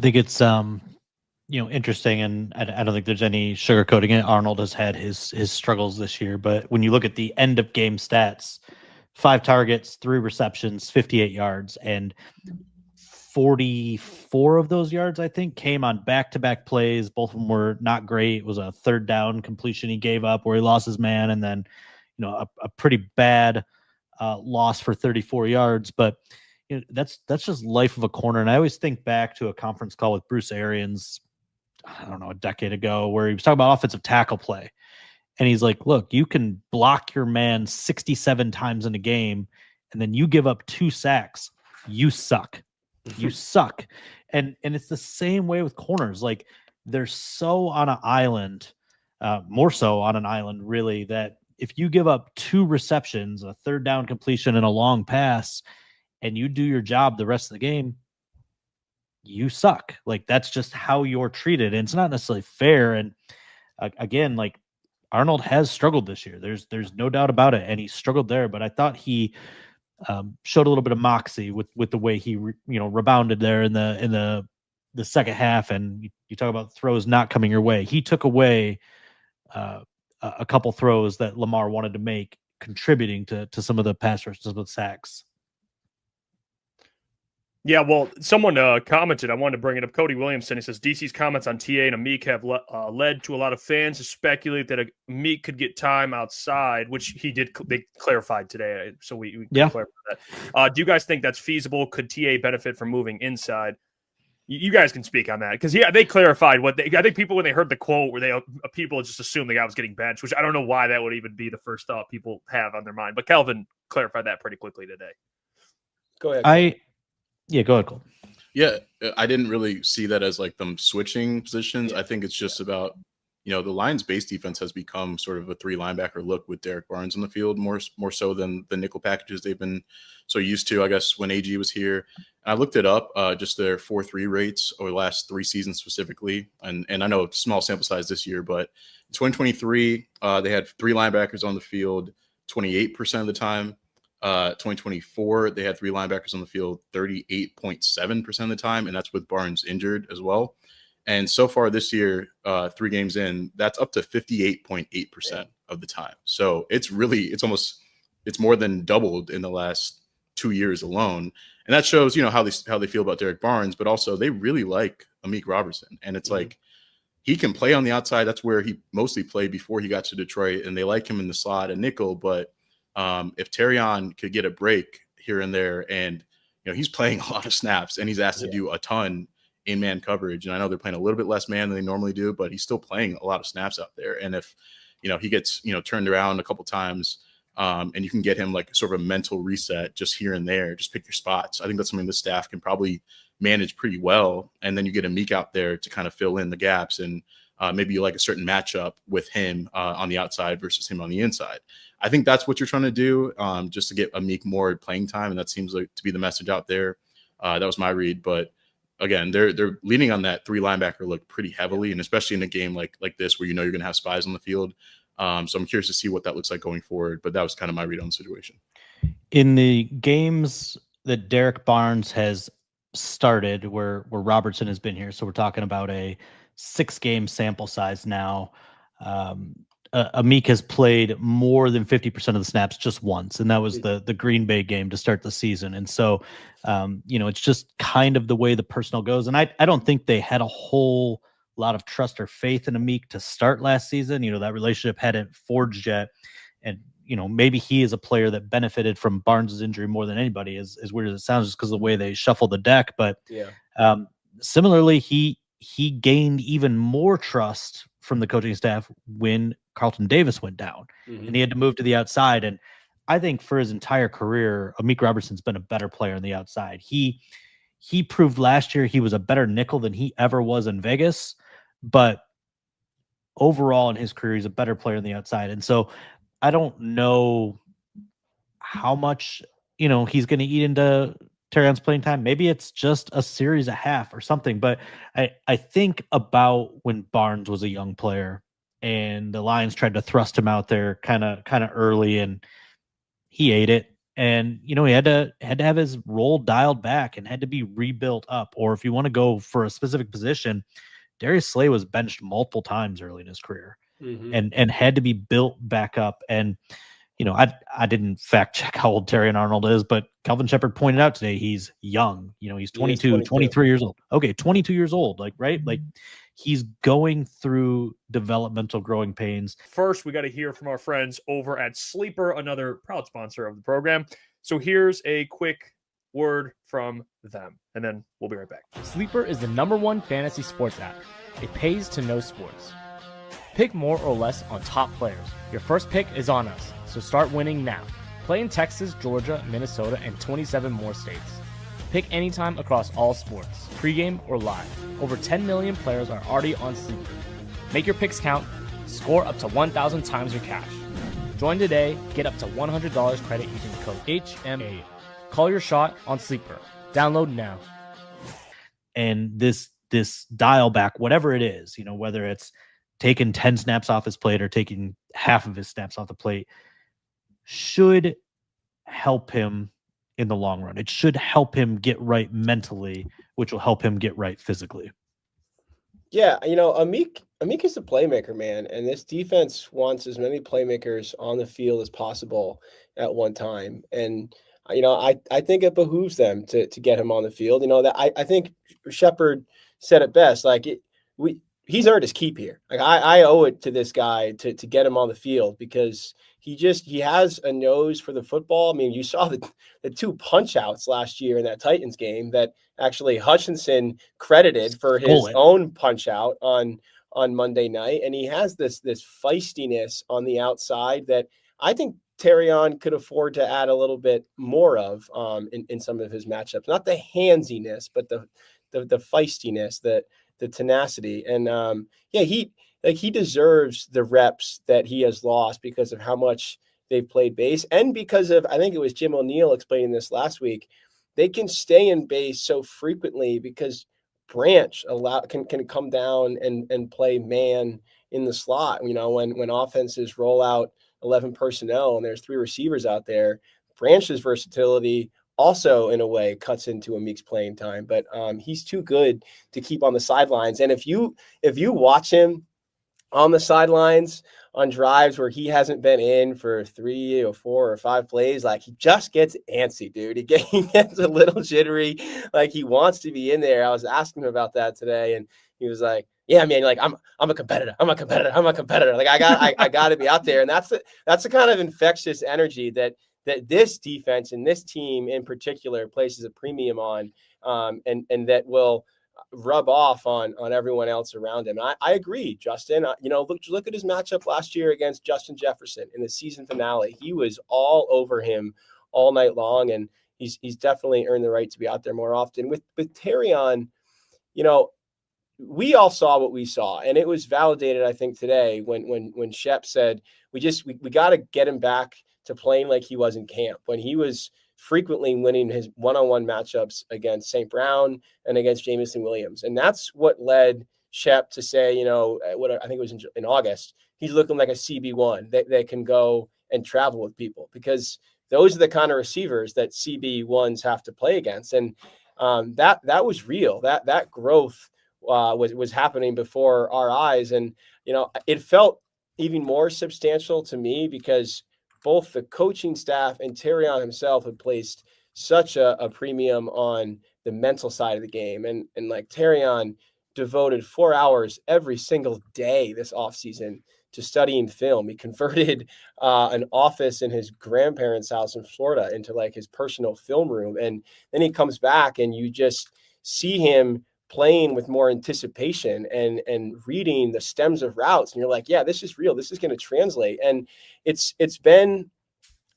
I think it's interesting, and I don't think there's any sugarcoating it. Arnold has had his struggles this year, but when you look at the end of game stats, 5 targets, 3 receptions, 58 yards, and 44 of those yards, I think, came on back-to-back plays. Both of them were not great. It was a third down completion he gave up where he lost his man, and then a pretty bad loss for 34 yards. But that's just life of a corner. And I always think back to a conference call with Bruce Arians, I don't know, a decade ago, where he was talking about offensive tackle play. And he's like, look, you can block your man 67 times in a game, and then you give up 2 sacks. You suck. You suck. And it's the same way with corners. Like, they're so on an island, more so on an island, really, that if you give up 2 receptions, a third down completion, and a long pass, and you do your job the rest of the game, you suck. Like, that's just how you're treated. And it's not necessarily fair. And again, like, Arnold has struggled this year. There's no doubt about it. And he struggled there, but I thought he showed a little bit of moxie with the way he rebounded there in the second half. And you talk about throws not coming your way. He took away a couple throws that Lamar wanted to make, contributing to some of the pass rushes with sacks. Yeah, well, someone commented. I wanted to bring it up. Cody Williamson. He says DC's comments on TA and Amik have led to a lot of fans to speculate that Amik could get time outside, which he did. They clarified today, so we clarified that. Do you guys think that's feasible? Could TA benefit from moving inside? You guys can speak on that, because they clarified what I think people, when they heard the quote, where people just assumed the guy was getting benched, which I don't know why that would even be the first thought people have on their mind. But Kelvin clarified that pretty quickly today. Go ahead. Yeah, go ahead, Cole. Yeah, I didn't really see that as like them switching positions. I think it's just about, the Lions' base defense has become sort of a 3 linebacker look with Derek Barnes on the field, more so than the nickel packages they've been so used to, I guess, when AG was here. I looked it up, just their 4-3 rates over the last 3 seasons specifically. And I know it's small sample size this year, but in 2023, they had 3 linebackers on the field 28% of the time. 2024, they had 3 linebackers on the field 38.7% of the time, and that's with Barnes injured as well. And so far this year, 3 games in, that's up to 58.8% of the time. So it's more than doubled in the last 2 years alone. And that shows, how they feel about Derek Barnes, but also they really like Amik Robertson. And it's like, he can play on the outside. That's where he mostly played before he got to Detroit, and they like him in the slot and nickel. But if Terrion could get a break here and there, and he's playing a lot of snaps, and he's asked to do a ton in man coverage, and I know they're playing a little bit less man than they normally do, but he's still playing a lot of snaps out there. And if he gets turned around a couple times, and you can get him like sort of a mental reset just here and there, just pick your spots, I think that's something the staff can probably manage pretty well. And then you get Amik out there to kind of fill in the gaps, and maybe you like a certain matchup with him on the outside versus him on the inside. I think that's what you're trying to do, just to get Amik more playing time, and that seems like to be the message out there. That was my read, but again, they're leaning on that 3 linebacker look pretty heavily, and especially in a game like this where you're going to have spies on the field. So I'm curious to see what that looks like going forward, but that was kind of my read on the situation. In the games that Derek Barnes has started, where Robertson has been here, so we're talking about a 6-game sample size now. Amik has played more than 50% of the snaps just once, and that was the Green Bay game to start the season. And so, it's just kind of the way the personnel goes. And I don't think they had a whole lot of trust or faith in Amik to start last season. That relationship hadn't forged yet. And, maybe he is a player that benefited from Barnes' injury more than anybody, as weird as it sounds, just because of the way they shuffle the deck. But similarly, he gained even more trust from the coaching staff when Carlton Davis went down, and he had to move to the outside. And I think for his entire career, Amik Robertson's been a better player on the outside. He proved last year he was a better nickel than he ever was in Vegas, but overall in his career, he's a better player on the outside. And so I don't know how much, he's going to eat into Terrion's playing time. Maybe it's just a series and a half or something, but I think about when Barnes was a young player and the Lions tried to thrust him out there kind of early, and he ate it. And, he had to have his role dialed back and had to be rebuilt up. Or if you want to go for a specific position, Darius Slay was benched multiple times early in his career and had to be built back up. And, I didn't fact check how old Terrion Arnold is, but Calvin Shepard pointed out today he's young. He's 22, 23 years old. Okay, 22 years old, right? Like he's going through developmental growing pains. First, we got to hear from our friends over at Sleeper, another proud sponsor of the program. So here's a quick word from them, and then we'll be right back. Sleeper is the #1 fantasy sports app. It pays to know sports. Pick more or less on top players. Your first pick is on us, so start winning now. Play in Texas, Georgia, Minnesota, and 27 more states. Pick anytime across all sports, pregame or live. Over 10 million players are already on Sleeper. Make your picks count. Score up to 1,000 times your cash. Join today. Get up to $100 credit using the code HMA. Call your shot on Sleeper. Download now. And this dial back, whatever it is, whether it's taking 10 snaps off his plate or taking half of his snaps off the plate, should help him in the long run. It should help him get right mentally, which will help him get right physically. Yeah, Amik is a playmaker, man, and this defense wants as many playmakers on the field as possible at one time. And I think it behooves them to get him on the field. That I think Shepard said it best. Like he's earned his keep here. Like I owe it to this guy to get him on the field because he has a nose for the football. I mean, you saw the 2 punch outs last year in that Titans game that actually Hutchinson credited for his own punch out on Monday night. And he has this feistiness on the outside that I think Terrion could afford to add a little bit more of in some of his matchups. Not the handsiness, but the feistiness, the tenacity. And he deserves the reps that he has lost because of how much they've played base and because of, I think it was Jim O'Neill explaining this last week, they can stay in base so frequently because Branch can come down and play man in the slot. When offenses roll out 11 personnel and there's 3 receivers out there, Branch's versatility also in a way cuts into Amik's playing time, but he's too good to keep on the sidelines. And if you watch him on the sidelines on drives where he hasn't been in for 3 or 4 or 5 plays, like he just gets antsy, dude. He gets a little jittery, like he wants to be in there. I was asking him about that today, and he was like, "Yeah, man, like I'm a competitor. I'm a competitor. Like I got to be out there." And that's the kind of infectious energy that this defense and this team in particular places a premium on, and that will rub off on everyone else around him. And I agree, Justin. Look at his matchup last year against Justin Jefferson in the season finale. He was all over him all night long, and he's definitely earned the right to be out there more often. With Terrion, we all saw what we saw, and it was validated, I think, today when Shep said we got to get him back to playing like he was in camp, when he was frequently winning his one-on-one matchups against St. Brown and against Jameson Williams. And that's what led Shep to say, what I think it was in August, he's looking like a CB1 that can go and travel with people, because those are the kind of receivers that CB1s have to play against. And that was real. That growth was happening before our eyes. And, it felt even more substantial to me because both the coaching staff and Terrion himself had placed such a premium on the mental side of the game. And like Terrion devoted 4 hours every single day this offseason to studying film. He converted an office in his grandparents' house in Florida into like his personal film room. And then he comes back and you just see him playing with more anticipation and reading the stems of routes. And you're like, yeah, this is real. This is going to translate. And it's been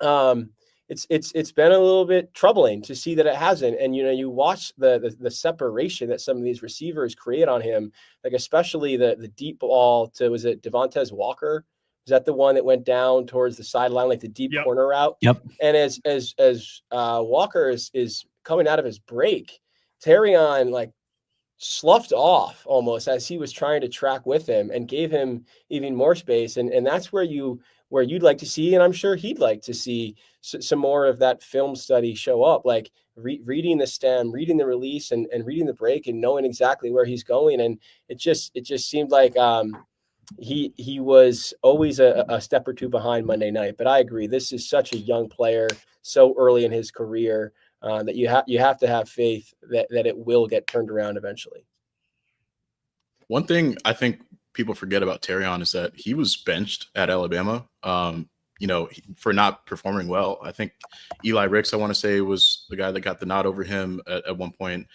a little bit troubling to see that it hasn't. And, you watch the separation that some of these receivers create on him, like especially the deep ball to, was it Devontae Walker? Is that the one that went down towards the sideline, like the deep corner route? Yep. And as Walker is coming out of his break, Terrion like sloughed off almost as he was trying to track with him, and gave him even more space. And that's where you'd like to see, and I'm sure he'd like to see some more of that film study show up, like reading the stem, reading the release, and reading the break, and knowing exactly where he's going. And it just seemed like he was always a step or two behind Monday night. But I agree, this is such a young player, so early in his career, that you have to have faith that it will get turned around eventually. One thing I think people forget about Terrion is that he was benched at Alabama, for not performing well. I think Eli Ricks, I want to say, was the guy that got the nod over him at one point.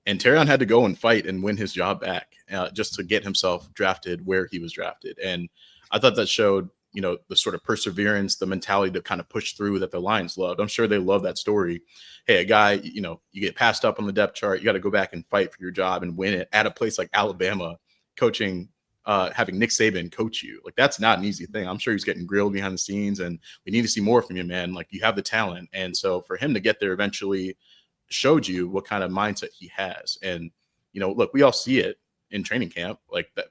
And Terrion had to go and fight and win his job back just to get himself drafted where he was drafted. And I thought that showed, the sort of perseverance, the mentality to kind of push through that the Lions loved. I'm sure they love that story. Hey, a guy, you get passed up on the depth chart. You got to go back and fight for your job and win it at a place like Alabama, coaching, having Nick Saban coach you. Like, that's not an easy thing. I'm sure he's getting grilled behind the scenes, and we need to see more from you, man. Like, you have the talent. And so for him to get there eventually showed you what kind of mindset he has. And, look, we all see it in training camp. Like, that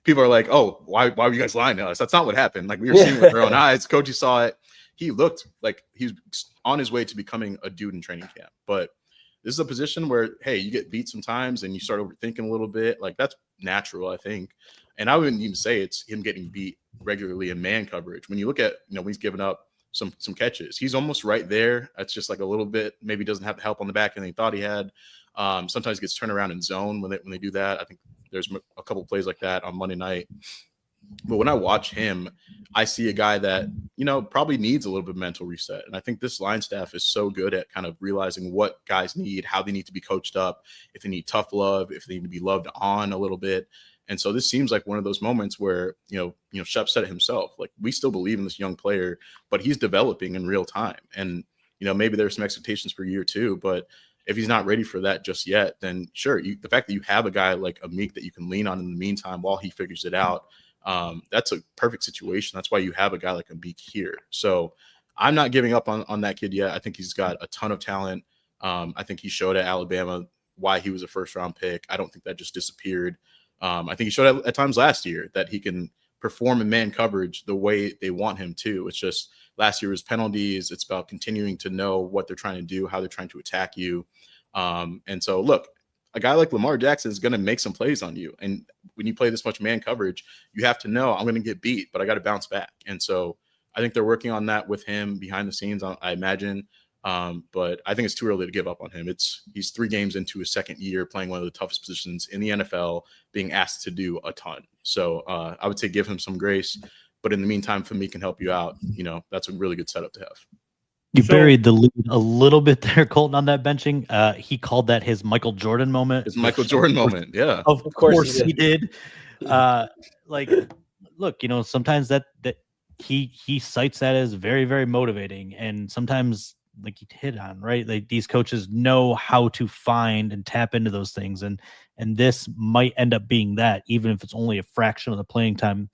people are like, oh, why were you guys lying to us? That's not what happened. Like, we were seeing it with our own eyes. Coach, saw it. He looked like he's on his way to becoming a dude in training camp. But this is a position where, hey, you get beat sometimes and you start overthinking a little bit. Like, that's natural, I think. And I wouldn't even say it's him getting beat regularly in man coverage. When you look at, when he's given up some catches, he's almost right there. That's just like a little bit, maybe doesn't have the help on the back end he thought he had. Sometimes gets turned around in zone when they do that. I think there's a couple plays like that on Monday night. But when I watch him, I see a guy that, probably needs a little bit of mental reset. And I think this line staff is so good at kind of realizing what guys need, how they need to be coached up, if they need tough love, if they need to be loved on a little bit. And so this seems like one of those moments where, Shep said it himself, like, we still believe in this young player, but he's developing in real time. And, maybe there's some expectations for year two, but if he's not ready for that just yet, then sure. The fact that you have a guy like Amik that you can lean on in the meantime while he figures it out, that's a perfect situation. That's why you have a guy like Amik here. So I'm not giving up on that kid yet. I think he's got a ton of talent. I think he showed at Alabama why he was a first-round pick. I don't think that just disappeared. I think he showed at times last year that he can perform in man coverage the way they want him to. It's just last year was penalties. It's about continuing to know what they're trying to do, how they're trying to attack you. And so, look, a guy like Lamar Jackson is going to make some plays on you. And when you play this much man coverage, you have to know I'm going to get beat, but I got to bounce back. And so I think they're working on that with him behind the scenes, I imagine. But I think it's too early to give up on him. He's 3 games into his second year playing one of the toughest positions in the NFL, being asked to do a ton. So I would say give him some grace. But in the meantime, if he can help you out, that's a really good setup to have. You buried the lead a little bit there, Colton, on that benching. He called that his Michael Jordan moment. His Michael Jordan moment, yeah. Of course he did. Look, sometimes that he cites that as very, very motivating. And sometimes, like you hit on, right? Like, these coaches know how to find and tap into those things. And this might end up being that, even if it's only a fraction of the playing time